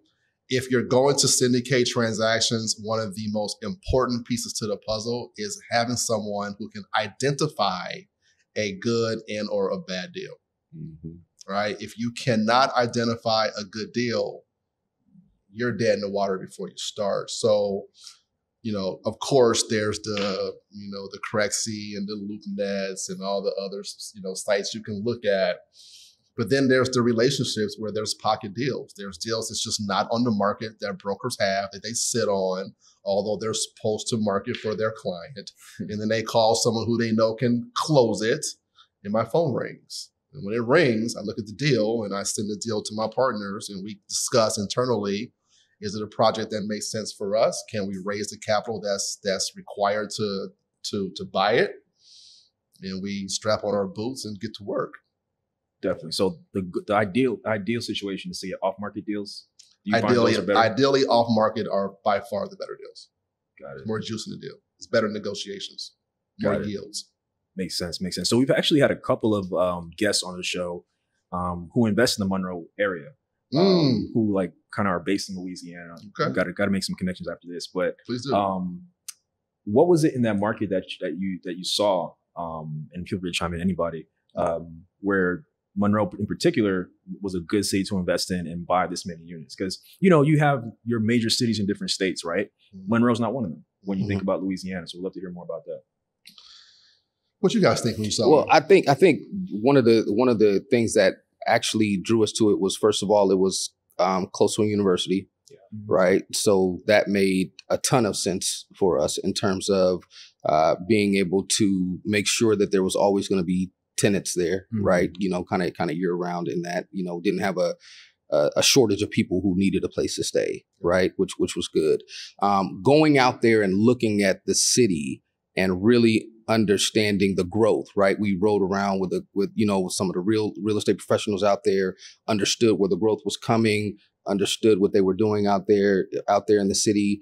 If you're going to syndicate transactions, one of the most important pieces to the puzzle is having someone who can identify a good and or a bad deal, right? If you cannot identify a good deal, you're dead in the water before you start. So, of course, there's the Crexy and the LoopNets and all the other, sites you can look at. But then there's the relationships where there's pocket deals. There's deals that's just not on the market that brokers have, that they sit on, although they're supposed to market for their client. And then they call someone who they know can close it, and my phone rings. And when it rings, I look at the deal and I send the deal to my partners, and we discuss internally, is it a project that makes sense for us? Can we raise the capital that's required to buy it? And we strap on our boots and get to work. Definitely. So the ideal situation is to get off-market deals. Ideally, off-market are by far the better deals. Got it. More juice in the deal. It's better negotiations. More yields. Makes sense. So we've actually had a couple of guests on the show who invest in the Monroe area, who like kind of are based in Louisiana. Okay. Got to make some connections after this. But please do. What was it in that market that you saw? And feel free to chime in, anybody, where Monroe in particular was a good city to invest in and buy this many units, because you have your major cities in different states, right? Monroe's not one of them when you think about Louisiana. So we'd love to hear more about that. What you guys think when you saw it? Well, I think one of the things that actually drew us to it was, first of all, it was close to a university, right? So that made a ton of sense for us in terms of being able to make sure that there was always going to be tenants there, right? Kind of year round, in that, didn't have a shortage of people who needed a place to stay, right? Which was good. Going out there and looking at the city and really understanding the growth, right? We rode around with some of the real estate professionals out there, understood where the growth was coming, understood what they were doing out there in the city,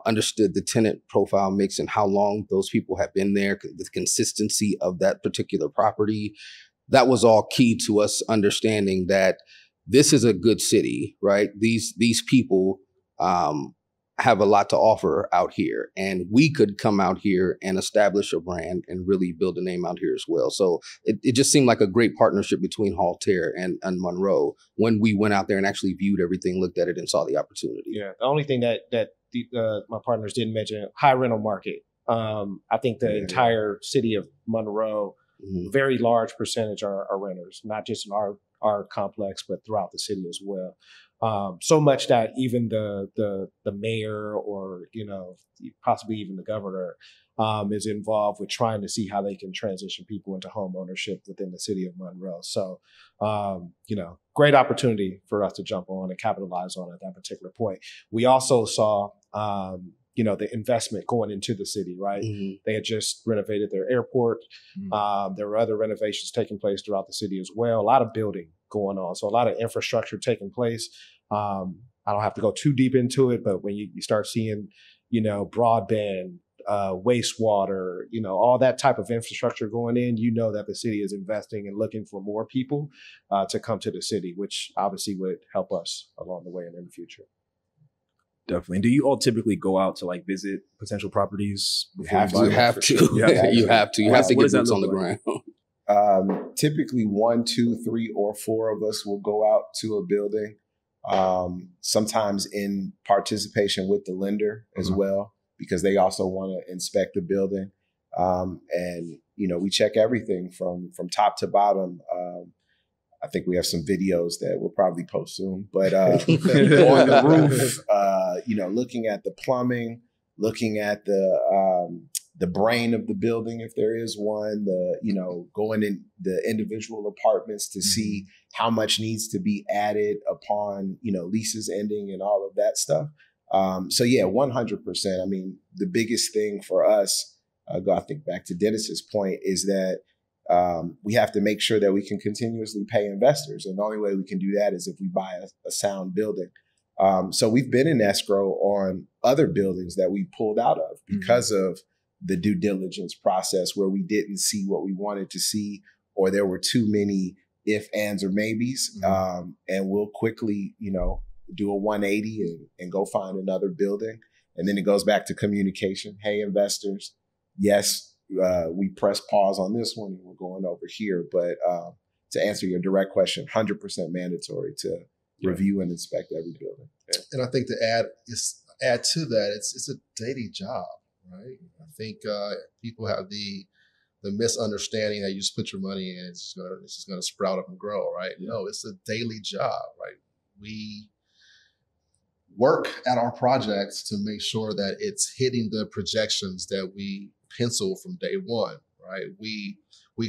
understood the tenant profile mix and how long those people have been there, the consistency of that particular property. That was all key to us understanding that this is a good city, right? These people have a lot to offer out here, and we could come out here and establish a brand and really build a name out here as well. So it just seemed like a great partnership between Haltere and Monroe when we went out there and actually viewed everything, looked at it, and saw the opportunity. Yeah, the only thing that my partners didn't mention, high rental market. I think the entire city of Monroe, very large percentage are renters, not just in our complex, but throughout the city as well. So much that even the mayor or, possibly even the governor is involved with trying to see how they can transition people into home ownership within the city of Monroe. So, great opportunity for us to jump on and capitalize on at that particular point. We also saw, the investment going into the city, right? They had just renovated their airport. There were other renovations taking place throughout the city as well. A lot of building going on. So a lot of infrastructure taking place. I don't have to go too deep into it, but when you start seeing, broadband, wastewater, all that type of infrastructure going in, that the city is investing and looking for more people to come to the city, which obviously would help us along the way and in the future. Definitely. And do you all typically go out to visit potential properties? You have to. You have to get boots on the ground. Typically 1, 2, 3, or 4 of us will go out to a building, sometimes in participation with the lender as well, because they also want to inspect the building. And, we check everything from top to bottom. I think we have some videos that we'll probably post soon, but on the roof, looking at the plumbing, looking at the brain of the building, if there is one, going in the individual apartments to see how much needs to be added upon, leases ending and all of that stuff. So yeah, 100%. I mean, the biggest thing for us, I think back to Dennis's point, is that, we have to make sure that we can continuously pay investors. And the only way we can do that is if we buy a sound building. So we've been in escrow on other buildings that we pulled out of because of the due diligence process, where we didn't see what we wanted to see, or there were too many if, ands, or maybes. And we'll quickly, do a 180 and go find another building. And then it goes back to communication. Hey, investors, yes, we press pause on this one and we're going over here. But to answer your direct question, 100% mandatory to review and inspect every building. And I think to add to that, it's a daily job, right? I think people have the misunderstanding that you just put your money in, it's just gonna sprout up and grow, right? No, it's a daily job, right? We work at our projects to make sure that it's hitting the projections that we pencil from day one, right? We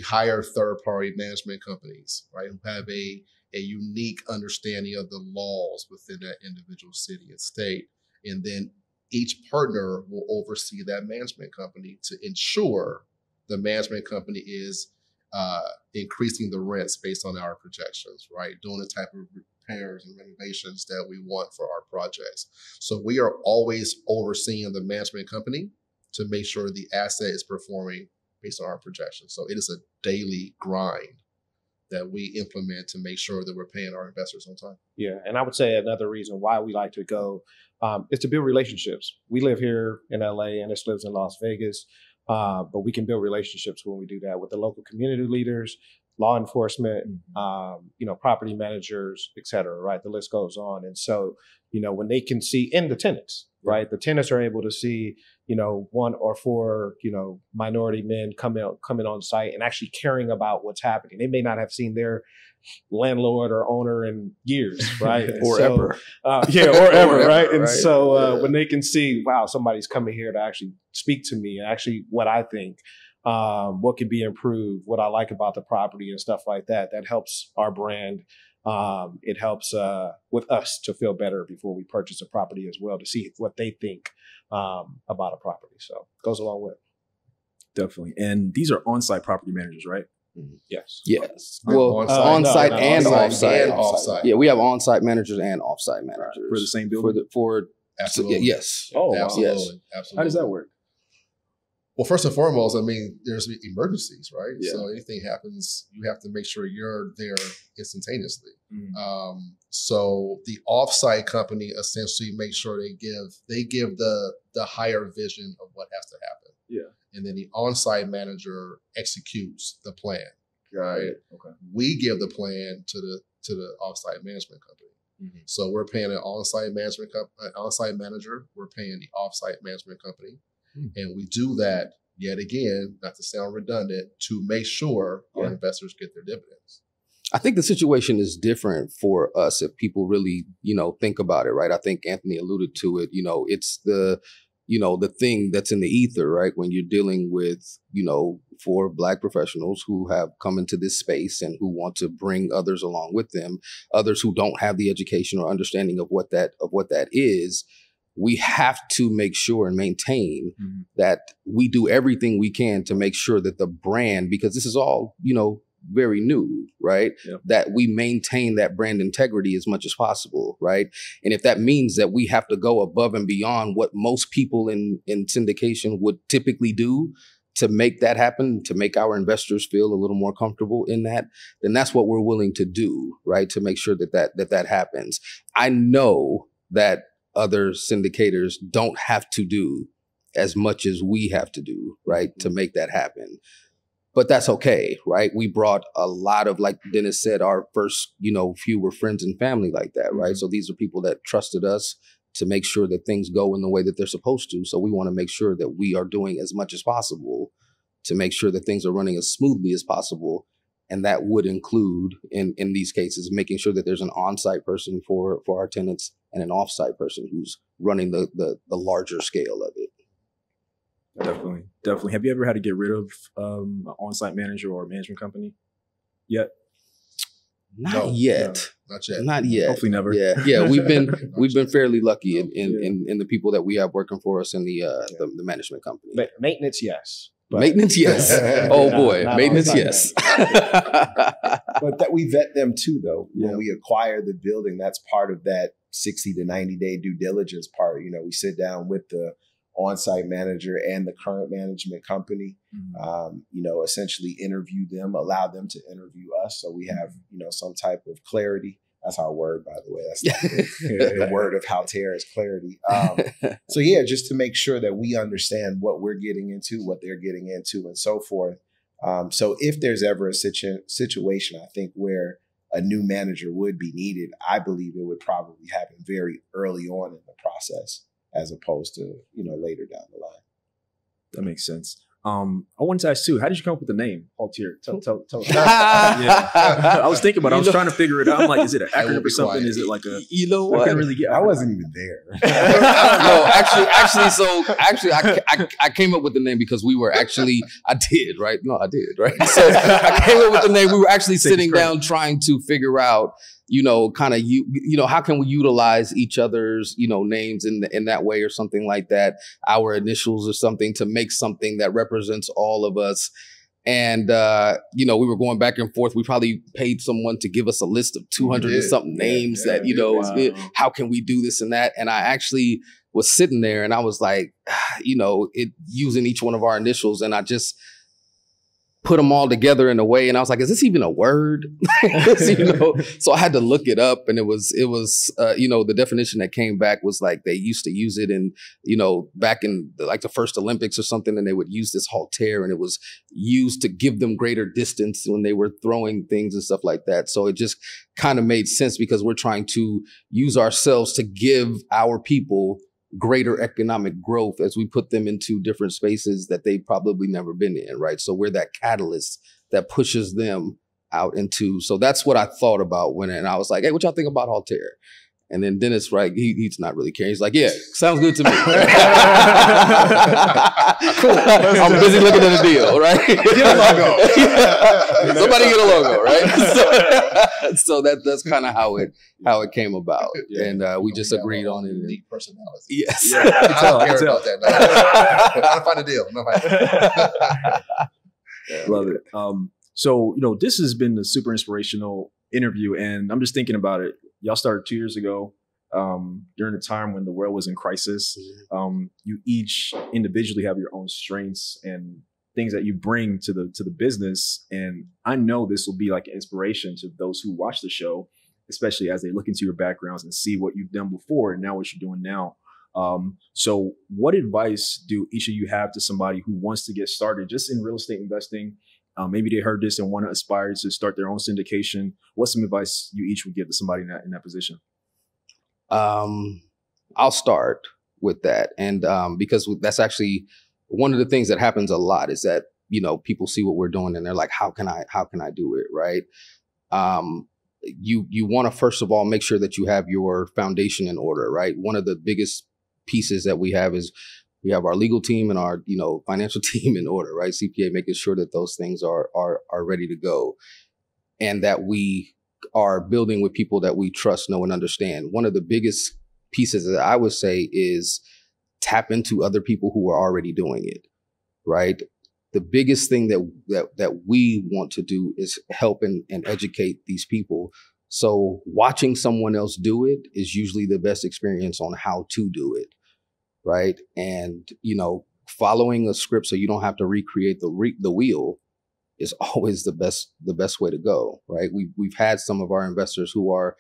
hire third-party management companies, right, who have a unique understanding of the laws within that individual city and state. And then each partner will oversee that management company to ensure the management company is increasing the rents based on our projections, right? Doing the type of repairs and renovations that we want for our projects. So we are always overseeing the management company to make sure the asset is performing based on our projections. So it is a daily grind that we implement to make sure that we're paying our investors on time. Yeah, and I would say another reason why we like to go is to build relationships. We live here in LA and this lives in Las Vegas, but we can build relationships when we do that with the local community leaders, law enforcement, property managers, et cetera, right? The list goes on. And so, when they can see, and the tenants, right? The tenants are able to see, 1 or 4, minority men coming on site and actually caring about what's happening. They may not have seen their landlord or owner in years, right? or ever. Or ever, right? And so when they can see, wow, somebody's coming here to actually speak to me, and actually what I think, what can be improved, what I like about the property and stuff like that, that helps our brand. It helps with us to feel better before we purchase a property as well, to see what they think about a property. So it goes a long way. Definitely. And these are on-site property managers, right? Yes. Well, on-site and off-site. Off-site. Yeah, we have on-site managers and off-site managers. For the same building? Absolutely. Yes. Oh, absolutely. Yes. Absolutely. How does that work? Well, first and foremost, there's emergencies, right? Yeah. So anything happens, you have to make sure you're there instantaneously. So the offsite company essentially makes sure they give the higher vision of what has to happen. Yeah. And then the on-site manager executes the plan. Right. Okay. We give the plan to the offsite management company. So we're paying an on-site manager. We're paying the offsite management company. And we do that, yet again, not to sound redundant, to make sure our investors get their dividends. I think the situation is different for us if people really, think about it, right? I think Anthony alluded to it. It's the thing that's in the ether, right? When you're dealing with, for Black professionals who have come into this space and who want to bring others along with them, others who don't have the education or understanding of what that is. We have to make sure and maintain that we do everything we can to make sure that the brand, because this is all, very new, right? Yep. That we maintain that brand integrity as much as possible, right? And if that means that we have to go above and beyond what most people in syndication would typically do to make that happen, to make our investors feel a little more comfortable in that, then that's what we're willing to do, right? To make sure that happens. I know that other syndicators don't have to do as much as we have to do, right, to make that happen. But that's okay, right? We brought a lot of, like Dennis said, our first, few were friends and family like that, right? So these are people that trusted us to make sure that things go in the way that they're supposed to. So we want to make sure that we are doing as much as possible to make sure that things are running as smoothly as possible. And that would include, in these cases, making sure that there's an on-site person for our tenants and an off-site person who's running the larger scale of it. Definitely. Have you ever had to get rid of an on-site manager or a management company yet? Not yet. Hopefully never. Yeah. We've been fairly lucky in the people that we have working for us in the management company. Maintenance, yes. Maintenance, yes. Oh boy, maintenance, yes. But that we vet them too, though. When we acquire the building, that's part of that 60 to 90 day due diligence part. We sit down with the on-site manager and the current management company, essentially interview them, allow them to interview us. So we have, some type of clarity. That's our word, by the way. That's the word of Haltere is clarity. Just to make sure that we understand what we're getting into, what they're getting into, and so forth. So if there's ever a situation, I think, where a new manager would be needed, I believe it would probably happen very early on in the process, as opposed to, later down the line. That makes sense. I wanted to ask too, how did you come up with the name Haltere? Tell us. I was thinking about it. I was trying to figure it out. I'm like, is it an acronym or something? Is it like a, what? I couldn't really get. I wasn't even there. No, actually, I came up with the name because I did, right? So I came up with the name. We were actually sitting down trying to figure out, how can we utilize each other's, names in that way or something like that, our initials or something, to make something that represents all of us. And, we were going back and forth. We probably paid someone to give us a list of 200 and something names how can we do this and that? And I actually was sitting there and I was like, using each one of our initials, and I just put them all together in a way. And I was like, is this even a word? So I had to look it up, and it was the definition that came back was like, they used to use it in, back in the first Olympics or something, and they would use this haltere, and it was used to give them greater distance when they were throwing things and stuff like that. So it just kind of made sense, because we're trying to use ourselves to give our people greater economic growth as we put them into different spaces that they've probably never been in, right? So we're that catalyst that pushes them out into, so that's what I thought about and I was like, hey, what y'all think about Haltere? And then Dennis, right, he's not really caring. He's like, yeah, sounds good to me. Cool. I'm busy looking at a deal, right? Get a logo. Somebody get a logo, right? So that's kind of how it came about. Yeah. And we just agreed on it. Unique personality. Yes. Yeah, I can tell. About that. Man. I'll find a deal. Love it. So, this has been a super inspirational interview, and I'm just thinking about it. Y'all started 2 years ago, during a time when the world was in crisis. You each individually have your own strengths and things that you bring to the business. And I know this will be like an inspiration to those who watch the show, especially as they look into your backgrounds and see what you've done before and now what you're doing now. So what advice do each of you have to somebody who wants to get started just in real estate investing? Maybe they heard this and want to aspire to start their own syndication. What's some advice you each would give to somebody in that position? I'll start with that. And because that's actually one of the things that happens a lot, is that, people see what we're doing and they're like, how can I do it? Right. You want to, first of all, make sure that you have your foundation in order, right? One of the biggest pieces that we have is we have our legal team and our, financial team in order, right? CPA, making sure that those things are ready to go, and that we are building with people that we trust, know, and understand. One of the biggest pieces that I would say is tap into other people who are already doing it, right? The biggest thing that we want to do is help and educate these people. So watching someone else do it is usually the best experience on how to do it. Right. And, following a script so you don't have to recreate the wheel is always the best way to go. Right. We've had some of our investors who are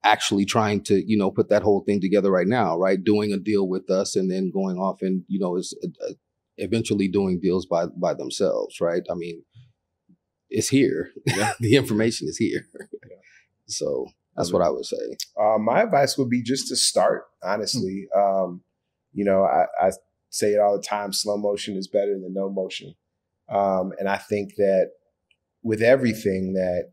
actually trying to, put that whole thing together right now. Right. Doing a deal with us and then going off and, is eventually doing deals by themselves. Right. I mean, it's here. Yeah. The information is here. Yeah. So that's what I would say. My advice would be just to start, honestly. I say it all the time, slow motion is better than no motion. And I think that with everything that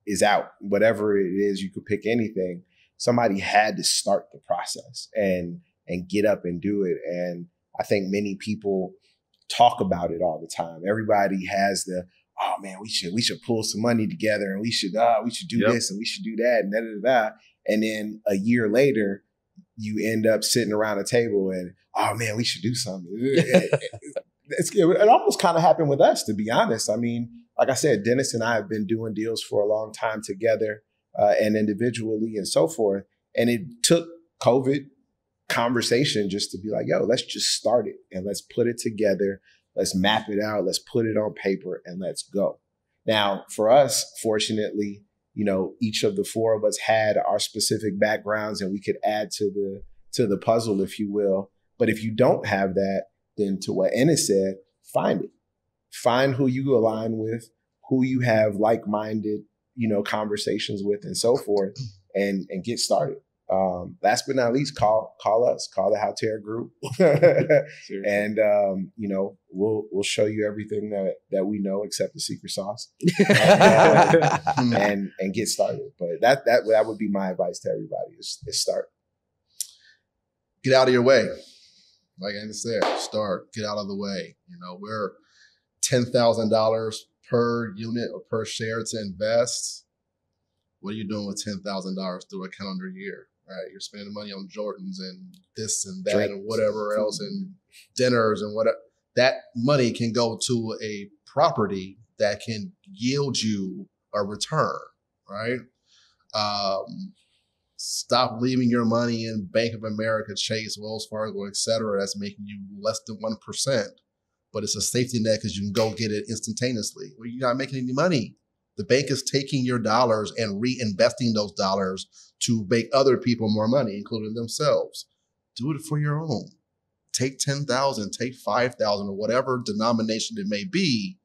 is out, whatever it is, you could pick anything, somebody had to start the process and get up and do it. And I think many people talk about it all the time. Everybody has oh man, we should pull some money together, and we should do this and we should do that and da. And then a year later, you end up sitting around a table and, oh man, we should do something. it almost kind of happened with us, to be honest. I mean, like I said, Dennis and I have been doing deals for a long time together and individually and so forth. And it took COVID conversation just to be like, yo, let's just start it and let's put it together. Let's map it out. Let's put it on paper and let's go. Now, for us, fortunately, you know, each of the four of us had our specific backgrounds and we could add to the puzzle, if you will. But if you don't have that, then to what Ennis said, find it. Find who you align with, who you have like-minded, you know, conversations with and so forth, and get started. Last but not least, call us, call the Haltere Group. And, you know, we'll show you everything that we know except the secret sauce and get started. But that would be my advice to everybody is start. Get out of your way. Like Andy said, start, get out of the way. You know, we're $10,000 per unit or per share to invest. What are you doing with $10,000 through a calendar year? Right, you're spending money on Jordans and this and that and whatever else and dinners and whatever. That money can go to a property that can yield you a return, right? Stop leaving your money in Bank of America, Chase, Wells Fargo, et cetera. That's making you less than 1%, but it's a safety net because you can go get it instantaneously. Well, you're not making any money. The bank is taking your dollars and reinvesting those dollars to make other people more money, including themselves. Do it for your own. Take 10,000, take 5,000 or whatever denomination it may be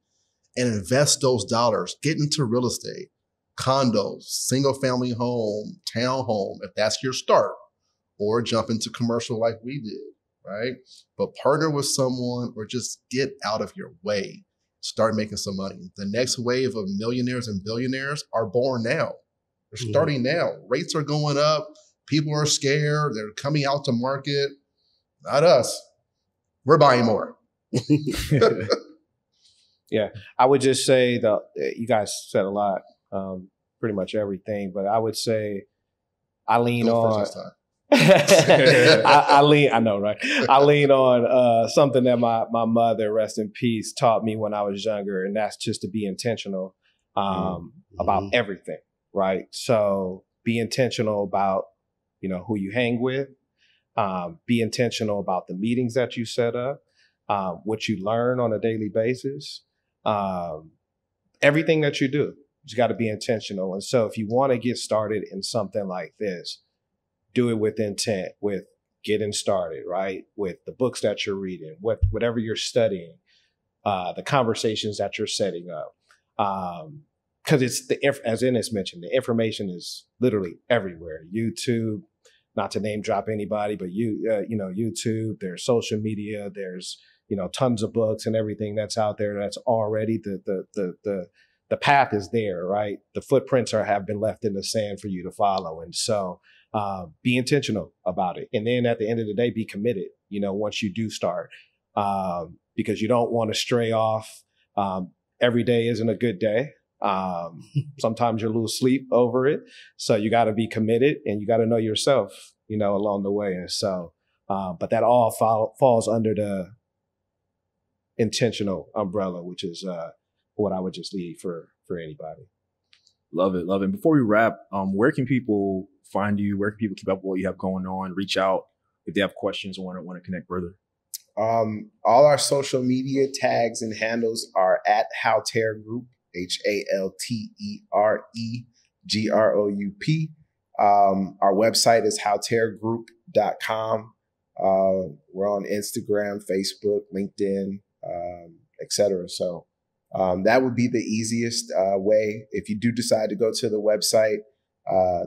and invest those dollars. Get into real estate, condos, single family home, townhome, if that's your start, or jump into commercial like we did, right? But partner with someone or just get out of your way. Start making some money. The next wave of millionaires and billionaires are born now. They're starting now. Rates are going up. People are scared. They're coming out to market. Not us. We're buying more. Yeah, I would just say that you guys said a lot, pretty much everything, but I would say I lean on. I know, right? I lean on something that my mother, rest in peace, taught me when I was younger, and that's just to be intentional about everything, right? So be intentional about, you know, who you hang with. Be intentional about the meetings that you set up, what you learn on a daily basis. Everything that you do, you got to be intentional. And so if you want to get started in something like this, do it with intent, with getting started, right? With the books that you're reading, whatever you're studying, the conversations that you're setting up. Because it's as Ennis mentioned, the information is literally everywhere. YouTube, not to name drop anybody, but YouTube, there's social media, there's, you know, tons of books and everything that's out there that's already the path is there, right? The footprints have been left in the sand for you to follow. And so be intentional about it. And then at the end of the day, be committed, you know, once you do start, because you don't want to stray off. Every day isn't a good day. Sometimes you lose sleep over it. So you got to be committed and you got to know yourself, you know, along the way. And so, but that all falls under the intentional umbrella, which is what I would just leave for anybody. Love it. Love it. Before we wrap, where can people find you? Where can people keep up with what you have going on? Reach out if they have questions or want to connect further. All our social media tags and handles are at Haltere Group, HALTEREGROUP. Our website is halteregroup.com. We're on Instagram, Facebook, LinkedIn, etc. So that would be the easiest way. If you do decide to go to the website,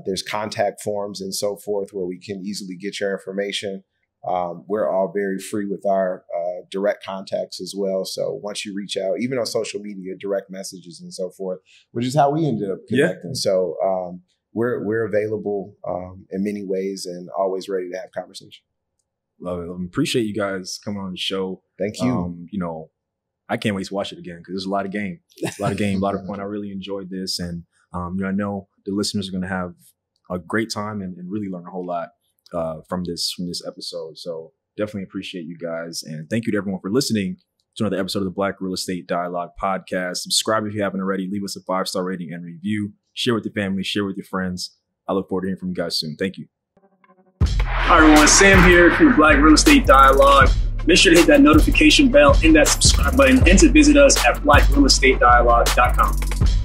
there's contact forms and so forth where we can easily get your information. We're all very free with our direct contacts as well. So once you reach out, even on social media, direct messages and so forth, which is how we ended up connecting. Yeah. So we're available in many ways and always ready to have conversation. Love it. Appreciate you guys coming on the show. Thank you. You know, I can't wait to watch it again because there's a lot of game. A lot of game, a lot of fun. I really enjoyed this. And, you know, I know the listeners are going to have a great time and really learn a whole lot from this episode. So definitely appreciate you guys. And thank you to everyone for listening to another episode of the Black Real Estate Dialogue podcast. Subscribe if you haven't already. Leave us a 5-star rating and review. Share with your family. Share with your friends. I look forward to hearing from you guys soon. Thank you. Hi, everyone. Sam here from the Black Real Estate Dialogue. Make sure to hit that notification bell and that subscribe button and to visit us at blackrealestatedialogue.com.